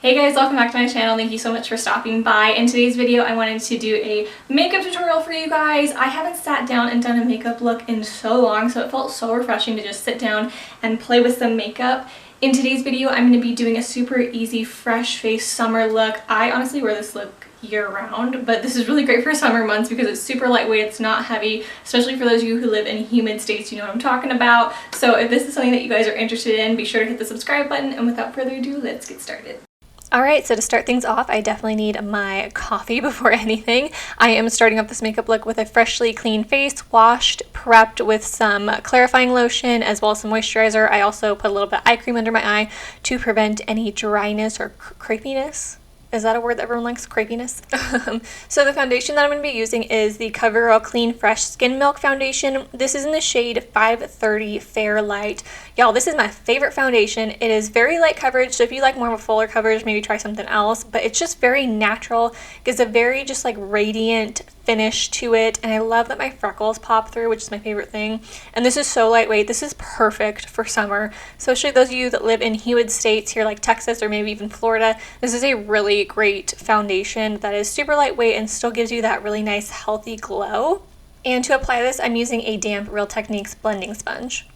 Hey guys, welcome back to my channel. Thank you so much for stopping by. In today's video, I wanted to do a makeup tutorial for you guys. I haven't sat down and done a makeup look in so long, so it felt so refreshing to just sit down and play with some makeup. In today's video, I'm going to be doing a super easy, fresh face summer look. I honestly wear this look year-round, but this is really great for summer months because it's super lightweight, it's not heavy, especially for those of you who live in humid states, you know what I'm talking about. So if this is something that you guys are interested in, be sure to hit the subscribe button, and without further ado, let's get started. Alright, so to start things off, I definitely need my coffee before anything. I am starting off this makeup look with a freshly clean face, washed, prepped with some clarifying lotion as well as some moisturizer. I also put a little bit of eye cream under my eye to prevent any dryness or crepiness. Is that a word that everyone likes? Crepiness? So the foundation that I'm going to be using is the CoverGirl Clean Fresh Skin Milk Foundation. This is in the shade 530 Fair Light. Y'all, this is my favorite foundation. It is very light coverage, so if you like more of a fuller coverage, maybe try something else. But it's just very natural. It gives a very just like radiant finish to it, and I love that my freckles pop through, which is my favorite thing. And this is so lightweight. This is perfect for summer, especially those of you that live in humid states here like Texas or maybe even Florida. This is a really great foundation that is super lightweight and still gives you that really nice healthy glow. And to apply this, I'm using a damp Real Techniques blending sponge.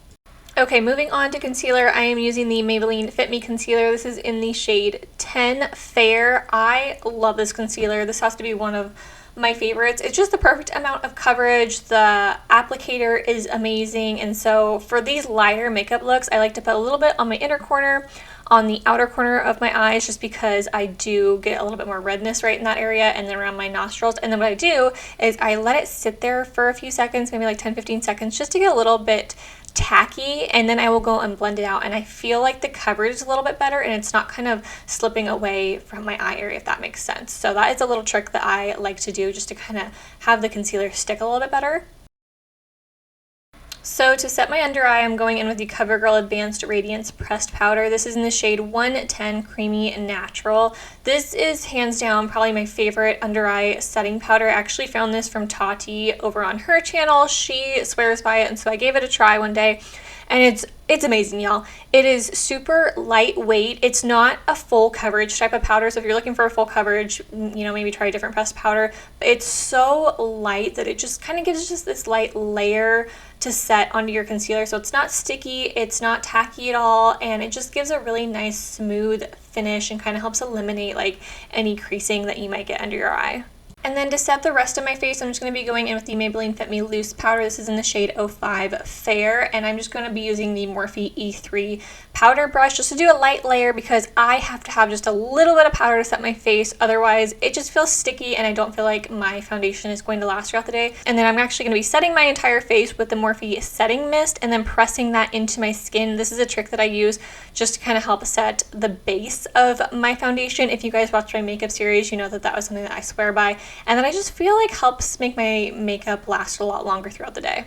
Okay, moving on to concealer, I am using the Maybelline Fit Me Concealer. This is in the shade 10 Fair. I love this concealer. This has to be one of my favorites. It's just the perfect amount of coverage. The applicator is amazing, and so for these lighter makeup looks, I like to put a little bit on my inner corner, on the outer corner of my eyes, just because I do get a little bit more redness right in that area, and then around my nostrils. And then what I do is I let it sit there for a few seconds, maybe like 10-15 seconds, just to get a little bit tacky, and then I will go and blend it out, and I feel like the coverage is a little bit better and it's not kind of slipping away from my eye area, if that makes sense. So that is a little trick that I like to do just to kind of have the concealer stick a little bit better. So to set my under eye, I'm going in with the CoverGirl Advanced Radiance Pressed Powder. This is in the shade 110 Creamy Natural. This is hands down probably my favorite under eye setting powder. I actually found this from Tati over on her channel. She swears by it, and so I gave it a try one day. And it's amazing, y'all. It is super lightweight. It's not a full coverage type of powder, so if you're looking for a full coverage, you know, maybe try a different pressed powder. But it's so light that it just kind of gives just this light layer to set onto your concealer. So it's not sticky, it's not tacky at all, and it just gives a really nice smooth finish and kind of helps eliminate like any creasing that you might get under your eye. And then to set the rest of my face, I'm just going to be going in with the Maybelline Fit Me Loose Powder. This is in the shade 05 Fair, and I'm just going to be using the Morphe E3 powder brush just to do a light layer because I have to have just a little bit of powder to set my face. Otherwise, it just feels sticky and I don't feel like my foundation is going to last throughout the day. And then I'm actually going to be setting my entire face with the Morphe Setting Mist and then pressing that into my skin. This is a trick that I use just to kind of help set the base of my foundation. If you guys watch my makeup series, you know that that was something that I swear by. And then I just feel like helps make my makeup last a lot longer throughout the day.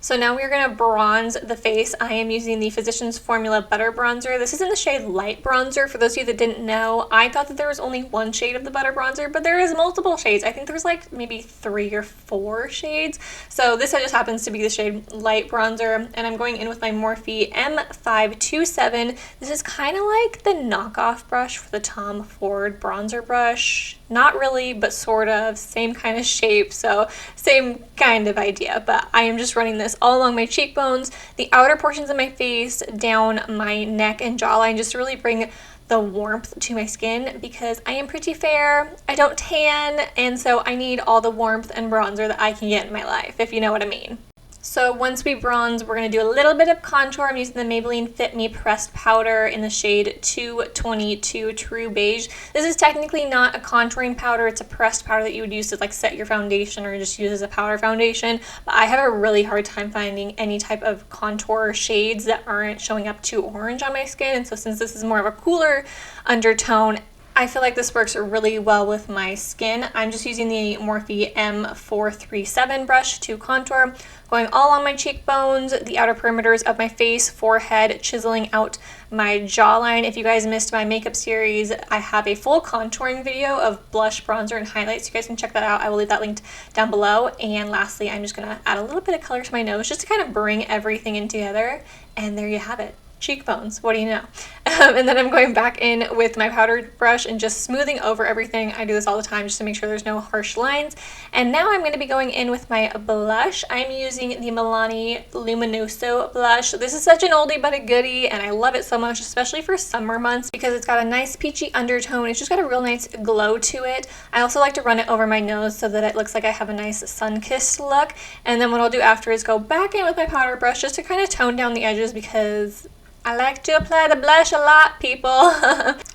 So now we're going to bronze the face. I am using the Physicians Formula Butter Bronzer. This is in the shade Light Bronzer. For those of you that didn't know, I thought that there was only one shade of the Butter Bronzer, but there is multiple shades. I think there's like maybe 3 or 4 shades. So this just happens to be the shade Light Bronzer, and I'm going in with my Morphe M527. This is kind of like the knockoff brush for the Tom Ford bronzer brush. Not really, but sort of. Same kind of shape, so same kind of idea. But I am just running this all along my cheekbones, the outer portions of my face, down my neck and jawline, just to really bring the warmth to my skin because I am pretty fair, I don't tan, and so I need all the warmth and bronzer that I can get in my life, if you know what I mean. So once we bronze, we're going to do a little bit of contour. I'm using the Maybelline Fit Me Pressed Powder in the shade 222 True Beige. This is technically not a contouring powder. It's a pressed powder that you would use to like set your foundation or just use as a powder foundation. But I have a really hard time finding any type of contour shades that aren't showing up too orange on my skin. And so since this is more of a cooler undertone, I feel like this works really well with my skin. I'm just using the Morphe M437 brush to contour, going all on my cheekbones, the outer perimeters of my face, forehead, chiseling out my jawline. If you guys missed my makeup series, I have a full contouring video of blush, bronzer, and highlights. You guys can check that out. I will leave that linked down below. And lastly, I'm just going to add a little bit of color to my nose just to kind of bring everything in together. And there you have it. Cheekbones, what do you know? And then I'm going back in with my powder brush and just smoothing over everything. I do this all the time just to make sure there's no harsh lines. And now I'm going to be going in with my blush. I'm using the Milani Luminoso blush. This is such an oldie but a goodie, and I love it so much, especially for summer months because it's got a nice peachy undertone. It's just got a real nice glow to it. I also like to run it over my nose so that it looks like I have a nice sun-kissed look. And then what I'll do after is go back in with my powder brush just to kind of tone down the edges because I like to apply the blush a lot, people.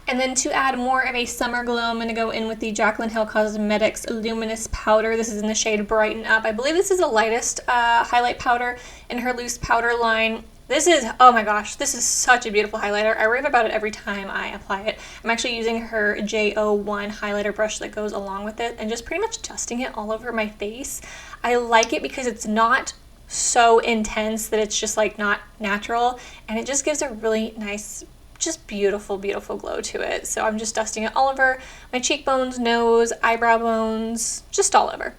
And then to add more of a summer glow, I'm going to go in with the Jaclyn Hill Cosmetics Luminous Powder. This is in the shade Brighten Up. I believe this is the lightest highlight powder in her loose powder line. This is, oh my gosh, this is such a beautiful highlighter. I rave about it every time I apply it. I'm actually using her J01 highlighter brush that goes along with it and just pretty much dusting it all over my face. I like it because it's not so intense that it's just like not natural, and it just gives a really nice, just beautiful glow to it. So I'm just dusting it all over my cheekbones, nose, eyebrow bones, just all over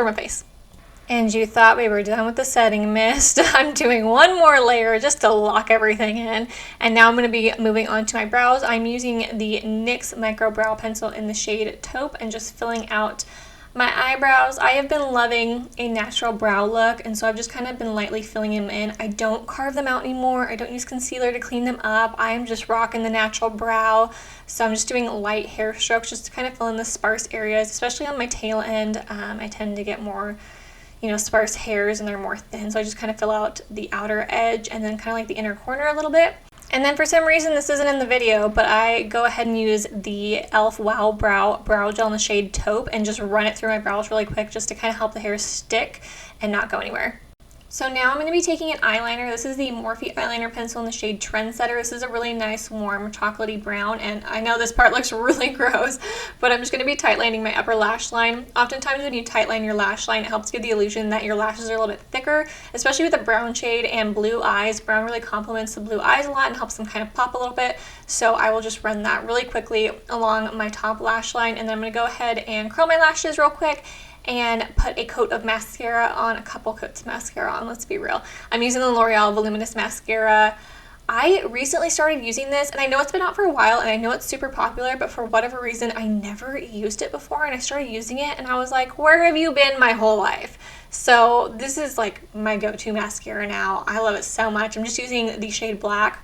my face. And you thought we were done with the setting mist. I'm doing one more layer just to lock everything in. And now I'm going to be moving on to my brows. I'm using the NYX Micro Brow Pencil in the shade Taupe and just filling out my eyebrows. I have been loving a natural brow look, and so I've just kind of been lightly filling them in. I don't carve them out anymore. I don't use concealer to clean them up. I am just rocking the natural brow. So I'm just doing light hair strokes just to kind of fill in the sparse areas, especially on my tail end. I tend to get more, sparse hairs and they're more thin. So I just kind of fill out the outer edge and then kind of like the inner corner a little bit. And then for some reason, this isn't in the video, but I go ahead and use the e.l.f. Wow Brow Gel in the shade Taupe and just run it through my brows really quick just to kind of help the hair stick and not go anywhere. So now I'm going to be taking an eyeliner. This is the Morphe eyeliner pencil in the shade Trendsetter. This is a really nice warm chocolatey brown, and I know this part looks really gross, but I'm just going to be tightlining my upper lash line. Oftentimes when you tightline your lash line, it helps give the illusion that your lashes are a little bit thicker, especially with a brown shade and blue eyes. Brown really complements the blue eyes a lot and helps them kind of pop a little bit. So I will just run that really quickly along my top lash line, and then I'm going to go ahead and curl my lashes real quick and put a coat of mascara on, a couple coats of mascara on, let's be real. I'm using the L'Oreal Voluminous Mascara. I recently started using this, and I know it's been out for a while, and I know it's super popular, but for whatever reason, I never used it before, and I started using it, and I was like, where have you been my whole life? So this is like my go-to mascara now. I love it so much. I'm just using the shade Black,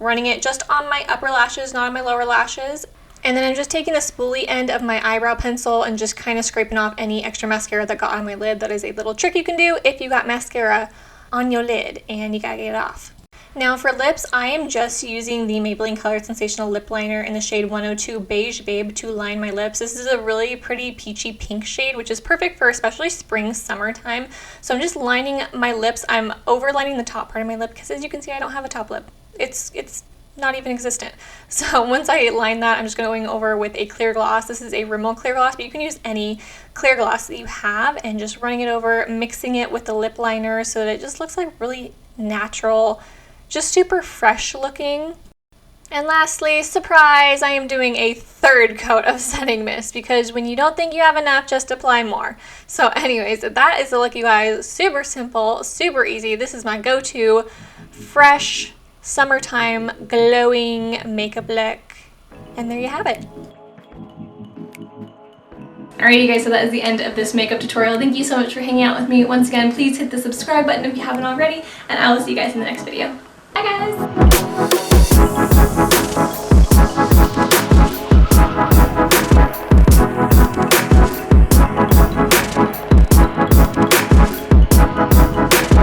running it just on my upper lashes, not on my lower lashes. And then I'm just taking the spoolie end of my eyebrow pencil and just kind of scraping off any extra mascara that got on my lid. That is a little trick you can do if you got mascara on your lid and you gotta get it off. Now for lips, I am just using the Maybelline Color Sensational Lip Liner in the shade 102 Beige Babe to line my lips. This is a really pretty peachy pink shade, which is perfect for especially spring, summertime. So I'm just lining my lips. I'm overlining the top part of my lip because, as you can see, I don't have a top lip. It's not even existent. So once I line that, I'm just going over with a clear gloss. This is a Rimmel clear gloss, but you can use any clear gloss that you have, and just running it over, mixing it with the lip liner so that it just looks like really natural, just super fresh looking. And lastly, surprise, I am doing a third coat of setting mist because when you don't think you have enough, just apply more. So anyways, that is the look, you guys. Super simple, super easy. This is my go-to fresh summertime glowing makeup look, and there you have it. Alright you guys, so that is the end of this makeup tutorial. Thank you so much for hanging out with me. Once again, please hit the subscribe button if you haven't already, and I will see you guys in the next video. Bye guys!